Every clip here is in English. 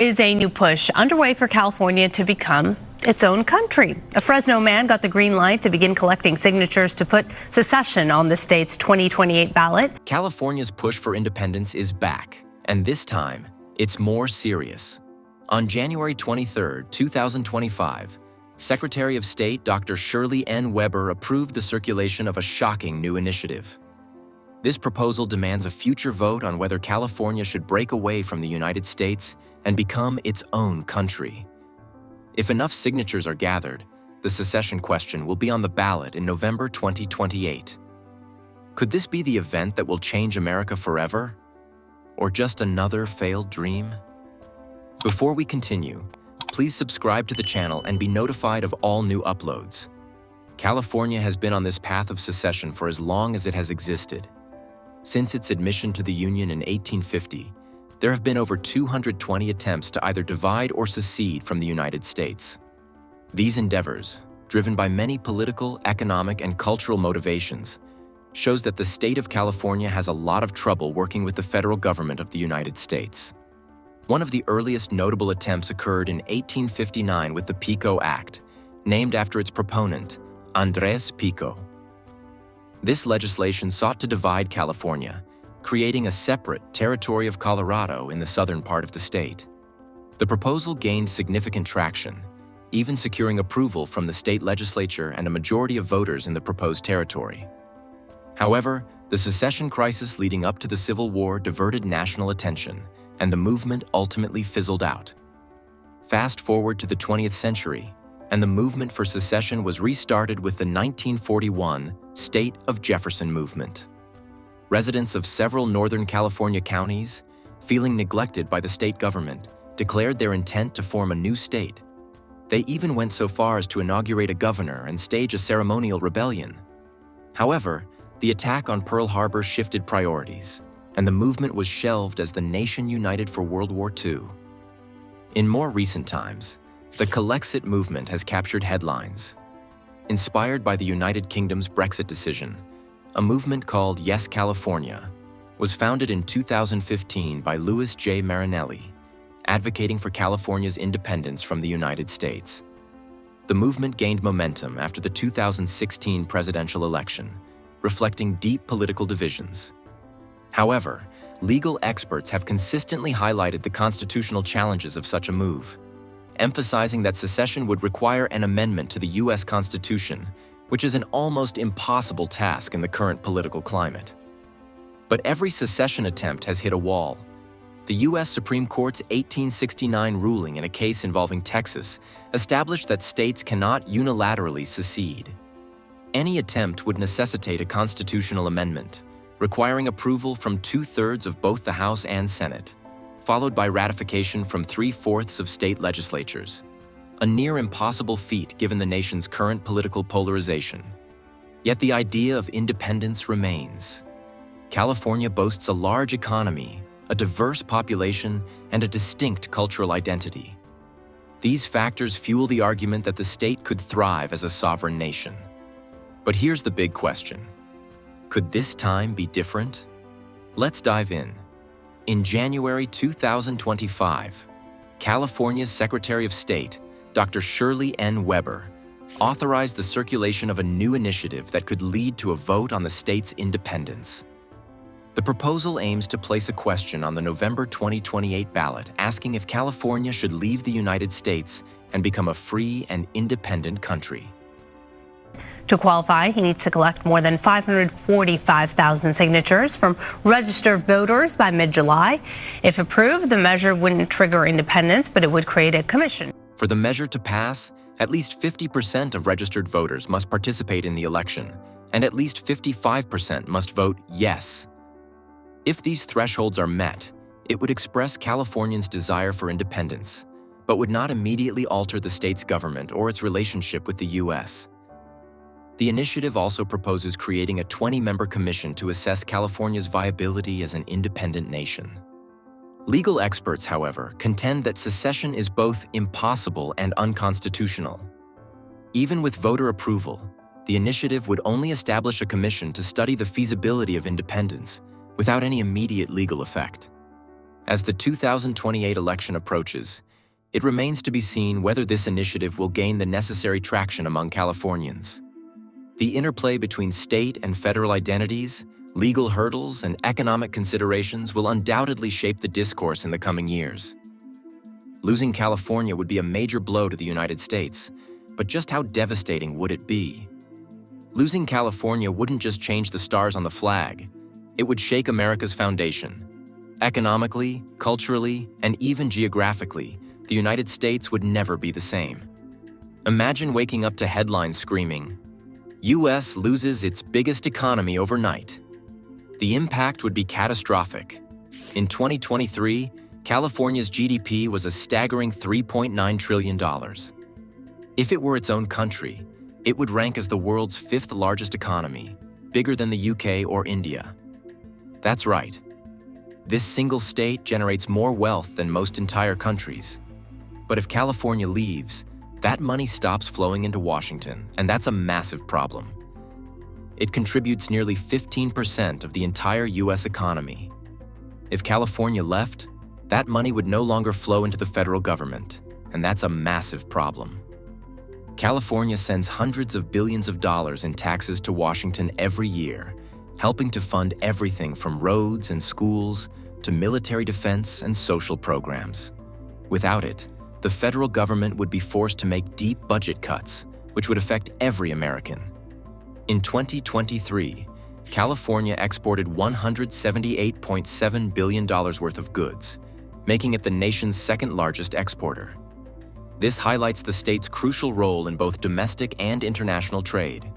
Is a new push underway for California to become its own country. A Fresno man got the green light to begin collecting signatures to put secession on the state's 2028 ballot. California's push for independence is back, and this time, it's more serious. On January 23, 2025, Secretary of State Dr. Shirley N. approved the circulation of a shocking new initiative. This proposal demands a future vote on whether California should break away from the United States and become its own country. If enough signatures are gathered, the secession question will be on the ballot in November 2028. Could this be the event that will change America forever? Or just another failed dream? Before we continue, please subscribe to the channel and be notified of all new uploads. California has been on this path of secession for as long as it has existed. Since its admission to the Union in 1850, there have been over 220 attempts to either divide or secede from the United States. These endeavors, driven by many political, economic, and cultural motivations, shows that the state of California has a lot of trouble working with the federal government of the United States. One of the earliest notable attempts occurred in 1859 with the PICO Act, named after its proponent, Andrés Pico. This legislation sought to divide California, creating a separate territory of Colorado in the southern part of the state. The proposal gained significant traction, even securing approval from the state legislature and a majority of voters in the proposed territory. However, the secession crisis leading up to the Civil War diverted national attention, and the movement ultimately fizzled out. Fast forward to the 20th century, and the movement for secession was restarted with the 1941 State of Jefferson movement. Residents of several Northern California counties, feeling neglected by the state government, declared their intent to form a new state. They even went so far as to inaugurate a governor and stage a ceremonial rebellion. However, the attack on Pearl Harbor shifted priorities, and the movement was shelved as the nation united for World War II. In more recent times, the Calexit movement has captured headlines. Inspired by the United Kingdom's Brexit decision, a movement called Yes California was founded in 2015 by Louis J. Marinelli, advocating for California's independence from the United States. The movement gained momentum after the 2016 presidential election, reflecting deep political divisions. However, legal experts have consistently highlighted the constitutional challenges of such a move, emphasizing that secession would require an amendment to the U.S. Constitution, which is an almost impossible task in the current political climate. But every secession attempt has hit a wall. The U.S. Supreme Court's 1869 ruling in a case involving Texas established that states cannot unilaterally secede. Any attempt would necessitate a constitutional amendment, requiring approval from 2/3 of both the House and Senate, followed by ratification from 3/4 of state legislatures. A near impossible feat given the nation's current political polarization. Yet the idea of independence remains. California boasts a large economy, a diverse population, and a distinct cultural identity. These factors fuel the argument that the state could thrive as a sovereign nation. But here's the big question. Could this time be different? Let's dive in. In January 2025, California's Secretary of State, Dr. Shirley N. authorized the circulation of a new initiative that could lead to a vote on the state's independence. The proposal aims to place a question on the November 2028 ballot asking if California should leave the United States and become a free and independent country. To qualify, he needs to collect more than 545,000 signatures from registered voters by mid-July. If approved, the measure wouldn't trigger independence, but it would create a commission. For the measure to pass, at least 50% of registered voters must participate in the election, and at least 55% must vote yes. If these thresholds are met, it would express Californians' desire for independence, but would not immediately alter the state's government or its relationship with the U.S. The initiative also proposes creating a 20-member commission to assess California's viability as an independent nation. Legal experts, however, contend that secession is both impossible and unconstitutional. Even with voter approval, the initiative would only establish a commission to study the feasibility of independence, without any immediate legal effect. As the 2028 election approaches, it remains to be seen whether this initiative will gain the necessary traction among Californians. The interplay between state and federal identities, legal hurdles, and economic considerations will undoubtedly shape the discourse in the coming years. Losing California would be a major blow to the United States, but just how devastating would it be? Losing California wouldn't just change the stars on the flag, it would shake America's foundation. Economically, culturally, and even geographically, the United States would never be the same. Imagine waking up to headlines screaming, "U.S. loses its biggest economy overnight." The impact would be catastrophic. In 2023, California's GDP was a staggering $3.9 trillion. If it were its own country, it would rank as the world's fifth largest economy, bigger than the UK or India. That's right. This single state generates more wealth than most entire countries. But if California leaves, that money stops flowing into Washington, and that's a massive problem. It contributes nearly 15% of the entire US economy. If California left, that money would no longer flow into the federal government, and that's a massive problem. California sends hundreds of billions of dollars in taxes to Washington every year, helping to fund everything from roads and schools to military defense and social programs. Without it, the federal government would be forced to make deep budget cuts, which would affect every American. In 2023, California exported $178.7 billion worth of goods, making it the nation's second-largest exporter. This highlights the state's crucial role in both domestic and international trade.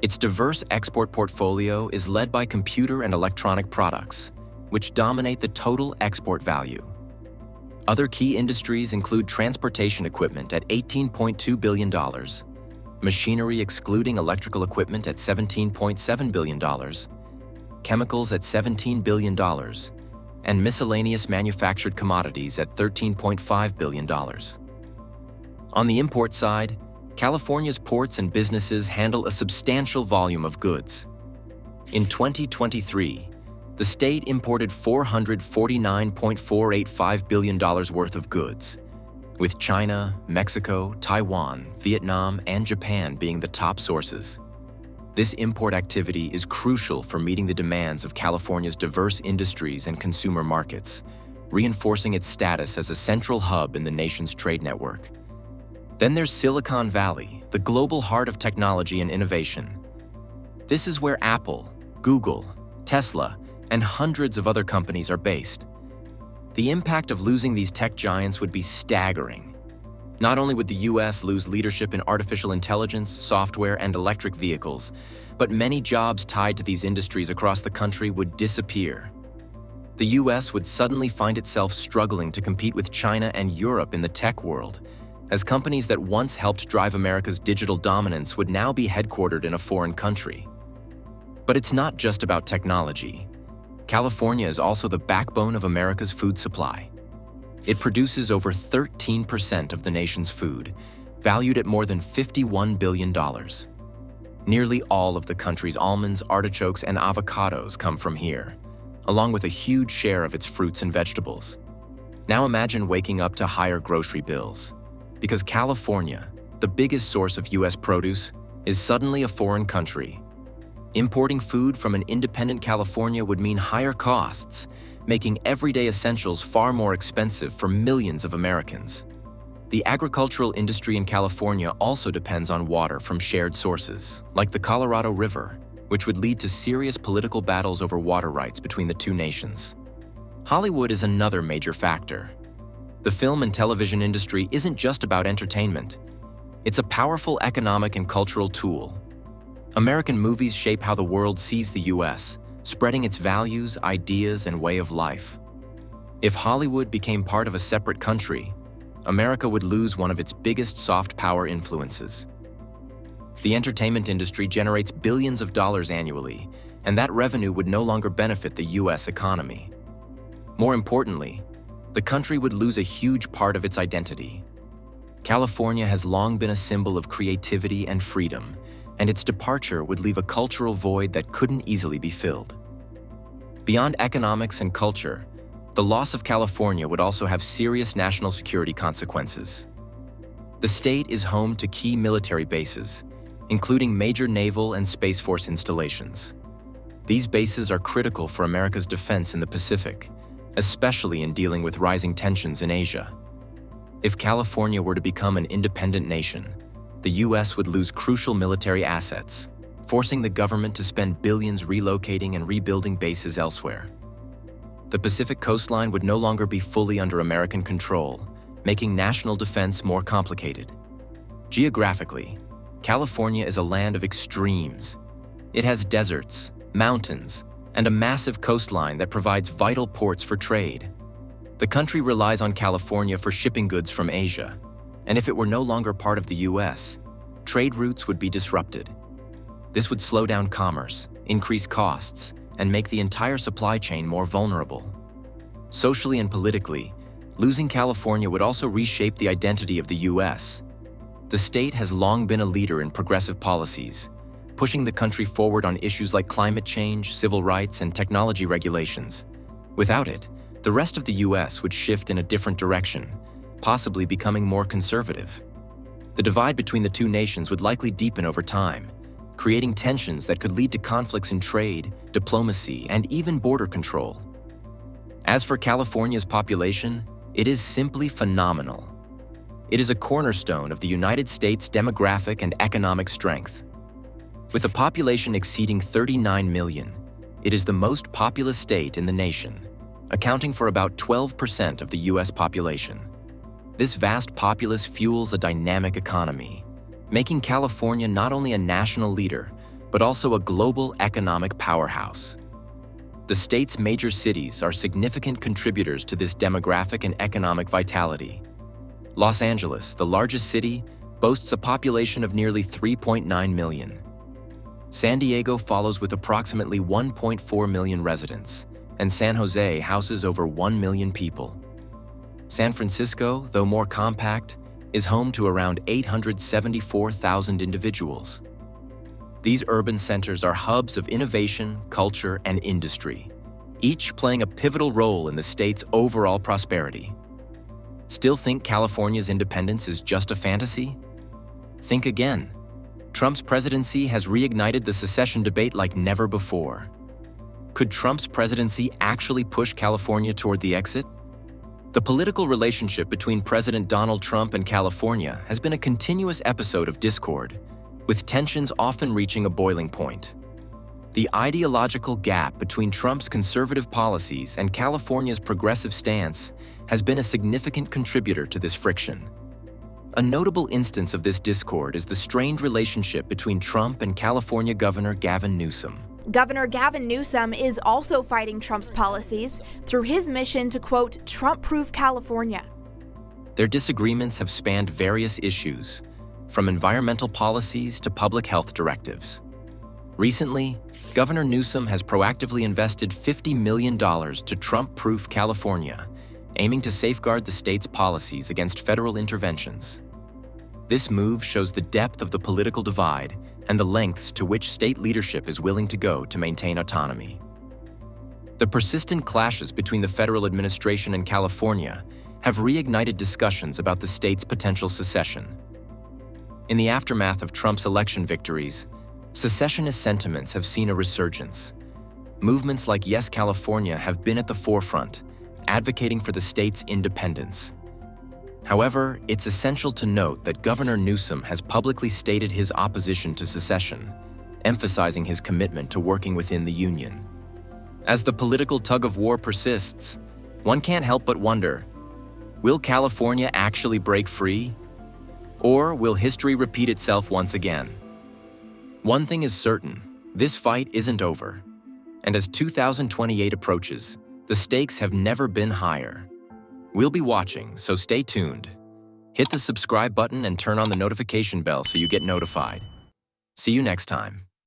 Its diverse export portfolio is led by computer and electronic products, which dominate the total export value. Other key industries include transportation equipment at $18.2 billion, machinery excluding electrical equipment at $17.7 billion, chemicals at $17 billion, and miscellaneous manufactured commodities at $13.5 billion. On the import side, California's ports and businesses handle a substantial volume of goods. In 2023, the state imported $449.485 billion worth of goods, with China, Mexico, Taiwan, Vietnam, and Japan being the top sources. This import activity is crucial for meeting the demands of California's diverse industries and consumer markets, reinforcing its status as a central hub in the nation's trade network. Then there's Silicon Valley, the global heart of technology and innovation. This is where Apple, Google, Tesla, and hundreds of other companies are based. The impact of losing these tech giants would be staggering. Not only would the U.S. lose leadership in artificial intelligence, software, and electric vehicles, but many jobs tied to these industries across the country would disappear. The U.S. would suddenly find itself struggling to compete with China and Europe in the tech world, as companies that once helped drive America's digital dominance would now be headquartered in a foreign country. But it's not just about technology. California is also the backbone of America's food supply. It produces over 13% of the nation's food, valued at more than $51 billion. Nearly all of the country's almonds, artichokes, and avocados come from here, along with a huge share of its fruits and vegetables. Now imagine waking up to higher grocery bills, because California, the biggest source of U.S. produce, is suddenly a foreign country. Importing food from an independent California would mean higher costs, making everyday essentials far more expensive for millions of Americans. The agricultural industry in California also depends on water from shared sources, like the Colorado River, which would lead to serious political battles over water rights between the two nations. Hollywood is another major factor. The film and television industry isn't just about entertainment. It's a powerful economic and cultural tool. American movies shape how the world sees the U.S., spreading its values, ideas, and way of life. If Hollywood became part of a separate country, America would lose one of its biggest soft power influences. The entertainment industry generates billions of dollars annually, and that revenue would no longer benefit the U.S. economy. More importantly, the country would lose a huge part of its identity. California has long been a symbol of creativity and freedom, and its departure would leave a cultural void that couldn't easily be filled. Beyond economics and culture, The loss of California would also have serious national security consequences. The state is home to key military bases, including major naval and Space Force installations. These bases are critical for America's defense in the Pacific, especially in dealing with rising tensions in Asia. If California were to become an independent nation, the U.S. would lose crucial military assets, forcing the government to spend billions relocating and rebuilding bases elsewhere. The Pacific coastline would no longer be fully under American control, making national defense more complicated. Geographically, California is a land of extremes. It has deserts, mountains, and a massive coastline that provides vital ports for trade. The country relies on California for shipping goods from Asia, and if it were no longer part of the U.S., trade routes would be disrupted. This would slow down commerce, increase costs, and make the entire supply chain more vulnerable. Socially and politically, losing California would also reshape the identity of the U.S. The state has long been a leader in progressive policies, pushing the country forward on issues like climate change, civil rights, and technology regulations. Without it, the rest of the U.S. would shift in a different direction, possibly becoming more conservative. The divide between the two nations would likely deepen over time, creating tensions that could lead to conflicts in trade, diplomacy, and even border control. As for California's population, it is simply phenomenal. It is a cornerstone of the United States' demographic and economic strength. With a population exceeding 39 million, it is the most populous state in the nation, accounting for about 12% of the U.S. population. This vast populace fuels a dynamic economy, making California not only a national leader, but also a global economic powerhouse. The state's major cities are significant contributors to this demographic and economic vitality. Los Angeles, the largest city, boasts a population of nearly 3.9 million. San Diego follows with approximately 1.4 million residents, and San Jose houses over 1 million people. San Francisco, though more compact, is home to around 874,000 individuals. These urban centers are hubs of innovation, culture, and industry, each playing a pivotal role in the state's overall prosperity. Still think California's independence is just a fantasy? Think again. Trump's presidency has reignited the secession debate like never before. Could Trump's presidency actually push California toward the exit? The political relationship between President Donald Trump and California has been a continuous episode of discord, with tensions often reaching a boiling point. The ideological gap between Trump's conservative policies and California's progressive stance has been a significant contributor to this friction. A notable instance of this discord is the strained relationship between Trump and California Governor Gavin Newsom. Governor Gavin Newsom is also fighting Trump's policies through his mission to, quote, Trump-proof California. Their disagreements have spanned various issues, from environmental policies to public health directives. Recently, Governor Newsom has proactively invested $50 million to Trump-proof California, aiming to safeguard the state's policies against federal interventions. This move shows the depth of the political divide and the lengths to which state leadership is willing to go to maintain autonomy. The persistent clashes between the federal administration and California have reignited discussions about the state's potential secession. In the aftermath of Trump's election victories, secessionist sentiments have seen a resurgence. Movements like Yes California have been at the forefront, advocating for the state's independence. However, it's essential to note that Governor Newsom has publicly stated his opposition to secession, emphasizing his commitment to working within the Union. As the political tug-of-war persists, one can't help but wonder, will California actually break free? Or will history repeat itself once again? One thing is certain, this fight isn't over. And as 2028 approaches, the stakes have never been higher. We'll be watching, so stay tuned. Hit the subscribe button and turn on the notification bell so you get notified. See you next time.